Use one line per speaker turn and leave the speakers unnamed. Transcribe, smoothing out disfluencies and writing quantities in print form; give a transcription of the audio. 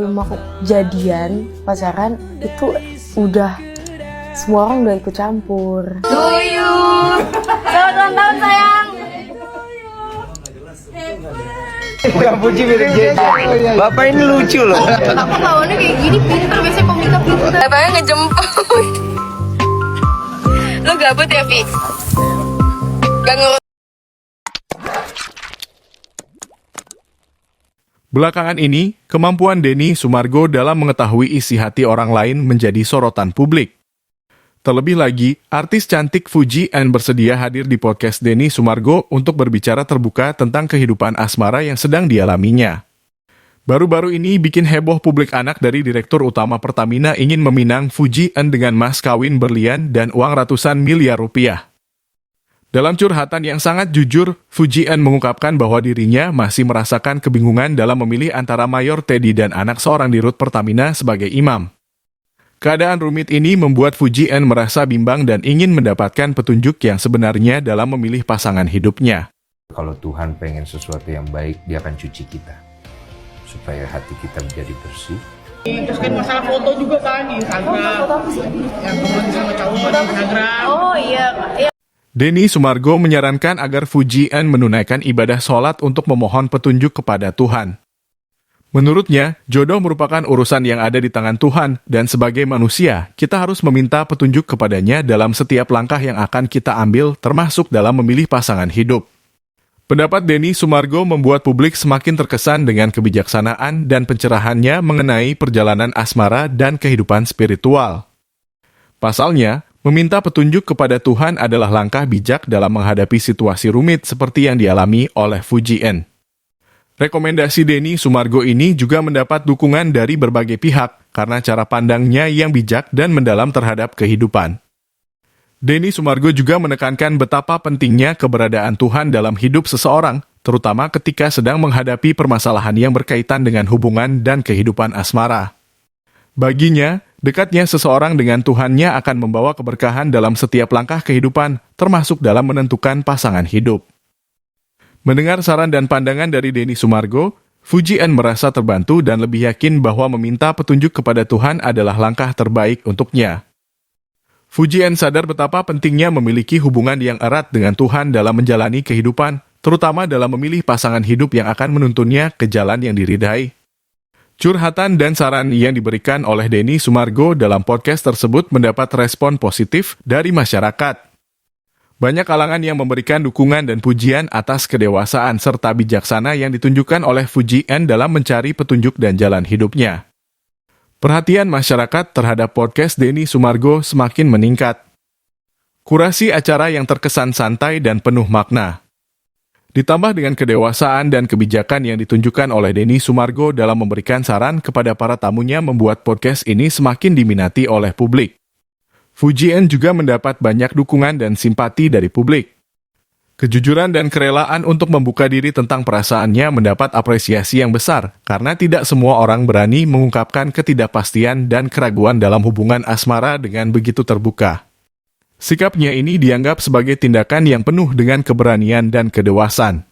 Belum aku jadian, pacaran, itu udah semua orang udah ikut campur.
Selamat ulang tahun sayang.
Bukan puji mirip Jeje. Bapak ini lucu loh.
Aku lawannya kayak gini pinter, biasanya komika pinter. Abangnya ngejemput. Lo gabut ya, Pi? Gak ngurus.
Belakangan ini, kemampuan Denny Sumargo dalam mengetahui isi hati orang lain menjadi sorotan publik. Terlebih lagi, artis cantik Fuji N bersedia hadir di podcast Denny Sumargo untuk berbicara terbuka tentang kehidupan asmara yang sedang dialaminya. Baru-baru ini bikin heboh publik anak dari Direktur Utama Pertamina ingin meminang Fuji N dengan mas kawin berlian dan uang ratusan miliar rupiah. Dalam curhatan yang sangat jujur, Fuji N mengungkapkan bahwa dirinya masih merasakan kebingungan dalam memilih antara Mayor Teddy dan anak seorang dirut Pertamina sebagai imam. Keadaan rumit ini membuat Fuji N merasa bimbang dan ingin mendapatkan petunjuk yang sebenarnya dalam memilih pasangan hidupnya.
Kalau Tuhan pengen sesuatu yang baik, Dia akan cuci kita. Supaya hati kita menjadi bersih.
Terus kan masalah foto juga kan di Instagram. Yang teman sama cowok di Instagram.
Oh iya.
Denny Sumargo menyarankan agar Fuji N menunaikan ibadah sholat untuk memohon petunjuk kepada Tuhan. Menurutnya, jodoh merupakan urusan yang ada di tangan Tuhan, dan sebagai manusia, kita harus meminta petunjuk kepadanya dalam setiap langkah yang akan kita ambil, termasuk dalam memilih pasangan hidup. Pendapat Denny Sumargo membuat publik semakin terkesan dengan kebijaksanaan dan pencerahannya mengenai perjalanan asmara dan kehidupan spiritual. Pasalnya, meminta petunjuk kepada Tuhan adalah langkah bijak dalam menghadapi situasi rumit seperti yang dialami oleh Fuji N. Rekomendasi Denny Sumargo ini juga mendapat dukungan dari berbagai pihak karena cara pandangnya yang bijak dan mendalam terhadap kehidupan. Denny Sumargo juga menekankan betapa pentingnya keberadaan Tuhan dalam hidup seseorang, terutama ketika sedang menghadapi permasalahan yang berkaitan dengan hubungan dan kehidupan asmara. Baginya, dekatnya seseorang dengan Tuhannya akan membawa keberkahan dalam setiap langkah kehidupan, termasuk dalam menentukan pasangan hidup. Mendengar saran dan pandangan dari Denny Sumargo, Fuji N merasa terbantu dan lebih yakin bahwa meminta petunjuk kepada Tuhan adalah langkah terbaik untuknya. Fuji N sadar betapa pentingnya memiliki hubungan yang erat dengan Tuhan dalam menjalani kehidupan, terutama dalam memilih pasangan hidup yang akan menuntunnya ke jalan yang diridai. Curhatan dan saran yang diberikan oleh Denny Sumargo dalam podcast tersebut mendapat respon positif dari masyarakat. Banyak kalangan yang memberikan dukungan dan pujian atas kedewasaan serta bijaksana yang ditunjukkan oleh Fuji N dalam mencari petunjuk dan jalan hidupnya. Perhatian masyarakat terhadap podcast Denny Sumargo semakin meningkat. Kurasi acara yang terkesan santai dan penuh makna. Ditambah dengan kedewasaan dan kebijakan yang ditunjukkan oleh Denny Sumargo dalam memberikan saran kepada para tamunya membuat podcast ini semakin diminati oleh publik. Fuji N juga mendapat banyak dukungan dan simpati dari publik. Kejujuran dan kerelaan untuk membuka diri tentang perasaannya mendapat apresiasi yang besar, karena tidak semua orang berani mengungkapkan ketidakpastian dan keraguan dalam hubungan asmara dengan begitu terbuka. Sikapnya ini dianggap sebagai tindakan yang penuh dengan keberanian dan kedewasaan.